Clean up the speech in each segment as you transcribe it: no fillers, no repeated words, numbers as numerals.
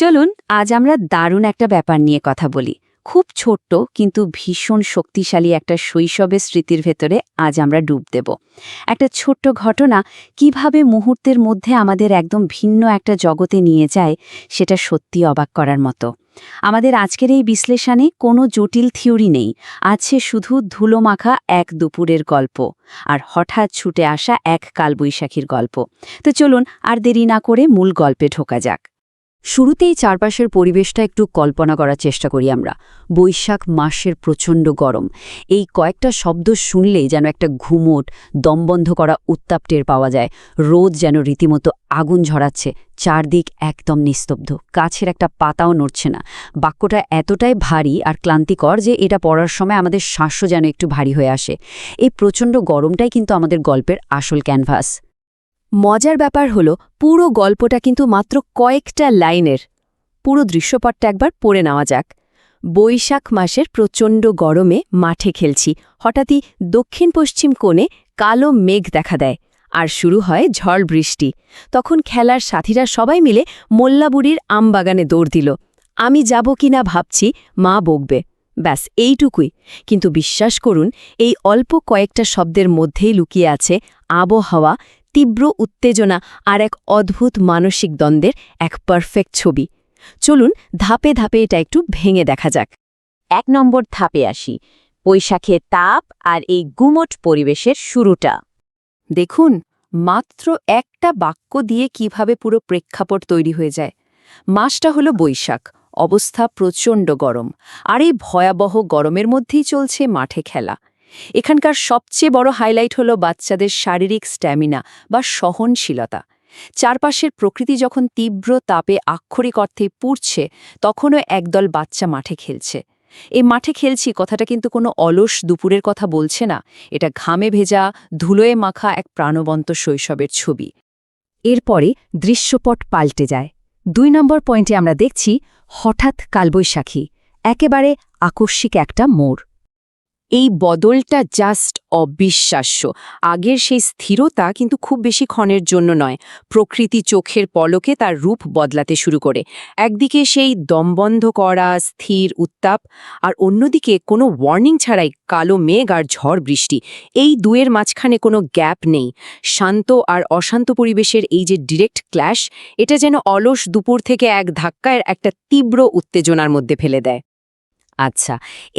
চলুন আজ আমরা দারুণ একটা ব্যাপার নিয়ে কথা বলি। খুব ছোট্ট কিন্তু ভীষণ শক্তিশালী একটা শৈশবের স্মৃতির ভেতরে আজ আমরা ডুব দেব। একটা ছোট্ট ঘটনা কিভাবে মুহূর্তের মধ্যে আমাদের একদম ভিন্ন একটা জগতে নিয়ে যায়, সেটা সত্যি অবাক করার মতো। আমাদের আজকের এই বিশ্লেষণে কোনো জটিল থিওরি নেই, আছে শুধু ধুলোমাখা এক দুপুরের গল্প আর হঠাৎ ছুটে আসা এক কালবৈশাখীর গল্প। তো চলুন আর দেরি না করে মূল গল্পে ঢোকা যাক। শুরুতেই চারপাশের পরিবেশটা একটু কল্পনা করার চেষ্টা করি আমরা। বৈশাখ মাসের প্রচণ্ড গরম। এই কয়েকটা শব্দ শুনলেই যেন একটা ঘুমোট, দমবন্ধ করা উত্তাপ টের পাওয়া যায়। রোদ যেন রীতিমতো আগুন ঝরাচ্ছে, চারদিক একদম নিস্তব্ধ, গাছের একটা পাতাও নড়ছে না। বাক্যটা এতটাই ভারী আর ক্লান্তিকর যে এটা পড়ার সময় আমাদের শ্বাসও যেন একটু ভারী হয়ে আসে। এই প্রচণ্ড গরমটাই কিন্তু আমাদের গল্পের আসল ক্যানভাস। মজার ব্যাপার হলো পুরো গল্পটা কিন্তু মাত্র কয়েকটা লাইনের। পুরো দৃশ্যপটটা একবার পড়ে নেওয়া যাক। বৈশাখ মাসের প্রচণ্ড গরমে মাঠে খেলছি, হঠাৎই দক্ষিণ পশ্চিম কোণে কালো মেঘ দেখা দেয় আর শুরু হয় ঝড় বৃষ্টি। তখন খেলার সাথীরা সবাই মিলে মোল্লাবুড়ির আমবাগানে দৌড় দিল। আমি যাব কিনা ভাবছি, মা বকবে, ব্যাস এইটুকুই। কিন্তু বিশ্বাস করুন, এই অল্প কয়েকটা শব্দের মধ্যেই লুকিয়ে আছে আবহাওয়া, তীব্র উত্তেজনা আর এক অদ্ভুত মানসিক দ্বন্দ্বের এক পারফেক্ট ছবি। চলুন ধাপে ধাপে এটা একটু ভেঙে দেখা যাক। ১ নম্বর ধাপে আসি, বৈশাখের তাপ আর এই গুমট পরিবেশের শুরুটা। দেখুন, মাত্র একটা বাক্য দিয়ে কিভাবে পুরো প্রেক্ষাপট তৈরি হয়ে যায়। মাসটা হলো বৈশাখ, অবস্থা প্রচণ্ড গরম, আর এই ভয়াবহ গরমের মধ্যেই চলছে মাঠে খেলা। এখানকার সবচেয়ে বড় হাইলাইট হলো বাচ্চাদের শারীরিক স্ট্যামিনা বা সহনশীলতা। চারপাশের প্রকৃতি যখন তীব্র তাপে আক্ষরিক অর্থে পুড়ছে, তখনও একদল বাচ্চা মাঠে খেলছে। এই মাঠে খেলছি কথাটা কিন্তু কোনো অলস দুপুরের কথা বলছে না, এটা ঘামে ভেজা, ধুলোয় মাখা এক প্রাণবন্ত শৈশবের ছবি। এরপরে দৃশ্যপট পাল্টে যায়। ২ নম্বর পয়েন্টে আমরা দেখছি হঠাৎ কালবৈশাখী, একেবারে আকস্মিক একটা মোড়। এই বদলটা জাস্ট অবিশ্বাস্য। আগের সেই স্থিরতা কিন্তু খুব বেশি ক্ষণের জন্য নয়, প্রকৃতি চোখের পলকে তার রূপ বদলাতে শুরু করে। একদিকে সেই দমবন্ধ করা স্থির উত্তাপ, আর অন্যদিকে কোনো ওয়ার্নিং ছাড়াই কালো মেঘ আর ঝড় বৃষ্টি। এই দুয়ের মাঝখানে কোনো গ্যাপ নেই। শান্ত আর অশান্ত পরিবেশের এই যে ডিরেক্ট ক্ল্যাশ, এটা যেন অলস দুপুর থেকে এক ধাক্কায় একটা তীব্র উত্তেজনার মধ্যে ফেলে দেয়। আচ্ছা,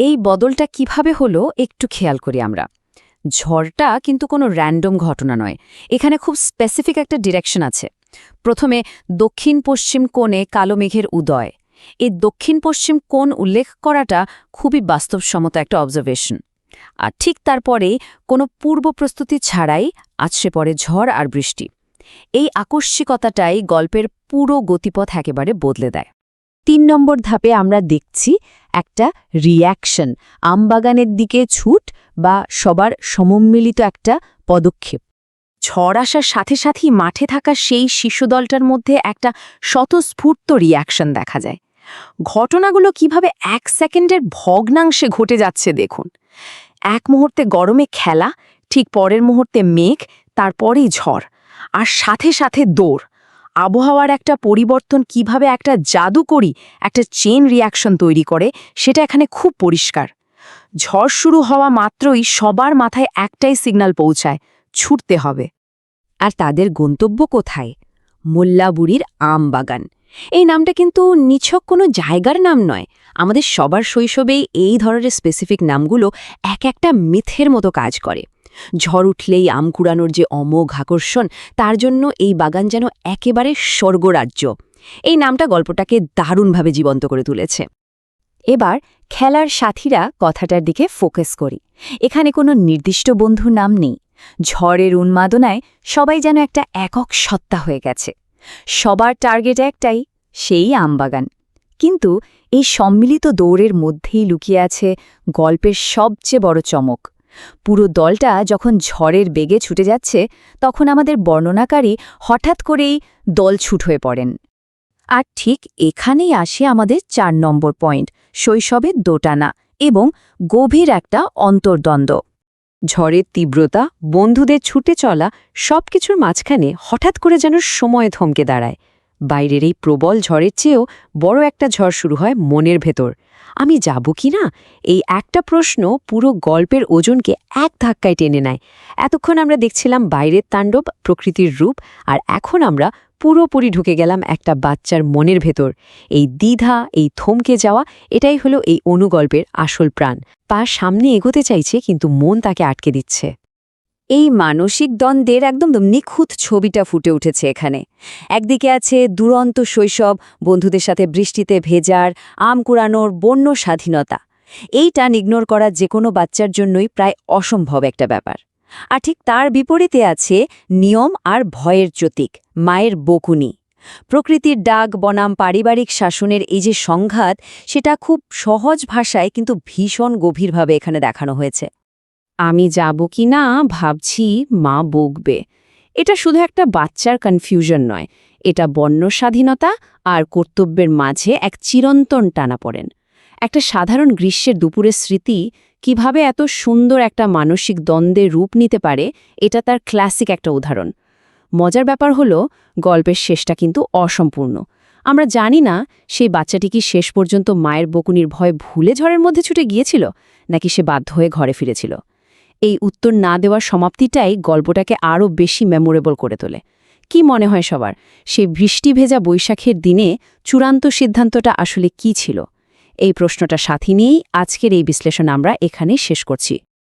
এই বদলটা কিভাবে হলো একটু খেয়াল করি আমরা। ঝড়টা কিন্তু কোনো র্যান্ডম ঘটনা নয়, এখানে খুব স্পেসিফিক একটা ডিরেকশন আছে। প্রথমে দক্ষিণ পশ্চিম কোণে কালো মেঘের উদয়। এই দক্ষিণ পশ্চিম কোণ উল্লেখ করাটা খুবই বাস্তবসম্মত একটা অবজারভেশন। আর ঠিক তারপরেই কোনো পূর্ব প্রস্তুতি ছাড়াই আছড়ে পড়ে ঝড় আর বৃষ্টি। এই আকস্মিকতাটাই গল্পের পুরো গতিপথ একেবারে বদলে দেয়। ৩ নম্বর ধাপে আমরা দেখছি একটা রিঅ্যাকশন, আমবাগানের দিকে ছুট বা সবার সমম্মিলিত একটা পদক্ষেপ। ঝড় আসার সাথে সাথেই মাঠে থাকা সেই শিশুদলটার মধ্যে একটা স্বতঃস্ফূর্ত রিঅ্যাকশন দেখা যায়। ঘটনাগুলো কিভাবে ১ সেকেন্ডের ভগ্নাংশে ঘটে যাচ্ছে দেখুন। এক মুহূর্তে গরমে খেলা, ঠিক পরের মুহূর্তে মেঘ, তারপরেই ঝড়, আর সাথে সাথে দৌড়। আবহাওয়ার একটা পরিবর্তন কিভাবে একটা জাদুকরি একটা চেইন রিঅ্যাকশন তৈরি করে, সেটা এখানে খুব পরিষ্কার। ঝড় শুরু হওয়া মাত্রই সবার মাথায় একটাই সিগন্যাল পৌঁছায়, ছুটতে হবে। আর তাদের গন্তব্য কোথায়? মোল্লাবুড়ির আমবাগান। এই নামটা কিন্তু নিছক কোনো জায়গার নাম নয়। আমাদের সবার শৈশবেই এই ধরনের স্পেসিফিক নামগুলো এক একটা মিথের মতো কাজ করে। ঝড় উঠলেই আম কুড়ানোর যে অমোঘ আকর্ষণ, তার জন্য এই বাগান যেন একেবারে স্বর্গরাজ্য। এই নামটা গল্পটাকে দারুণভাবে জীবন্ত করে তুলেছে। এবার খেলার সাথীরা কথাটার দিকে ফোকাস করি। এখানে কোনো নির্দিষ্ট বন্ধুর নাম নেই। ঝড়ের উন্মাদনায় সবাই যেন একটা একক সত্তা হয়ে গেছে। সবার টার্গেট একটাই, সেই আমবাগান। কিন্তু এই সম্মিলিত দৌড়ের মধ্যেই লুকিয়ে আছে গল্পের সবচেয়ে বড় চমক। পুরো দলটা যখন ঝড়ের বেগে ছুটে যাচ্ছে, তখন আমাদের বর্ণনাকারী হঠাৎ করেই দলছুট হয়ে পড়েন। আর ঠিক এখানেই আসে আমাদের ৪ নম্বর পয়েন্ট, শৈশবের দোটানা এবং গভীর একটা অন্তর্দ্বন্দ্ব। ঝড়ের তীব্রতা, বন্ধুদের ছুটে চলা, সবকিছুর মাঝখানে হঠাৎ করে যেন সময় থমকে দাঁড়ায়। বাইরের এই প্রবল ঝড়ের চেয়েও বড় একটা ঝড় শুরু হয় মনের ভেতর। আমি যাব কি না, এই একটা প্রশ্ন পুরো গল্পের ওজনকে এক ধাক্কায় টেনে নেয়। এতক্ষণ আমরা দেখছিলাম বাইরের তাণ্ডব, প্রকৃতির রূপ, আর এখন আমরা পুরোপুরি ঢুকে গেলাম একটা বাচ্চার মনের ভেতর। এই দ্বিধা, এই থমকে যাওয়া, এটাই হলো এই অনুগল্পের আসল প্রাণ। পা সামনে এগোতে চাইছে কিন্তু মন তাকে আটকে দিচ্ছে। এই মানসিক দ্বন্দ্বের একদম নিখুঁত ছবিটা ফুটে উঠেছে এখানে। একদিকে আছে দুরন্ত শৈশব, বন্ধুদের সাথে বৃষ্টিতে ভেজার, আম কুড়ানোর বন্য স্বাধীনতা। এইটা ইগনোর করা যে কোনো বাচ্চার জন্যই প্রায় অসম্ভব একটা ব্যাপার। আর ঠিক তার বিপরীতে আছে নিয়ম আর ভয়ের প্রতীক, মায়ের বকুনি। প্রকৃতির ডাক বনাম পারিবারিক শাসনের এই যে সংঘাত, সেটা খুব সহজ ভাষায় কিন্তু ভীষণ গভীরভাবে এখানে দেখানো হয়েছে। আমি যাব কি না ভাবছি, মা বকবে। এটা শুধু একটা বাচ্চার কনফিউশন নয়, এটা বন্য স্বাধীনতা আর কর্তব্যের মাঝে এক চিরন্তন টানাপড়েন। একটা সাধারণ গ্রীষ্মের দুপুরের স্মৃতি কিভাবে এত সুন্দর একটা মানসিক দ্বন্দ্বের রূপ নিতে পারে, এটা তার ক্লাসিক একটা উদাহরণ। মজার ব্যাপার হলো, গল্পের শেষটা কিন্তু অসম্পূর্ণ। আমরা জানি না সেই বাচ্চাটি কি শেষ পর্যন্ত মায়ের বকুনির ভয় ভুলে ঝড়ের মধ্যে ছুটে গিয়েছিল, নাকি সে বাধ্য হয়ে ঘরে ফিরেছিল। এই উত্তর না দেওয়ার সমাপ্তিটাই গল্পটাকে আরও বেশি মেমোরেবল করে তোলে। কি মনে হয় সবার, সেই বৃষ্টি ভেজা বৈশাখের দিনে চূড়ান্ত সিদ্ধান্তটা আসলে কি ছিল? এই প্রশ্নটা সাথে নিয়েই আজকের এই বিশ্লেষণ আমরা এখানেই শেষ করছি।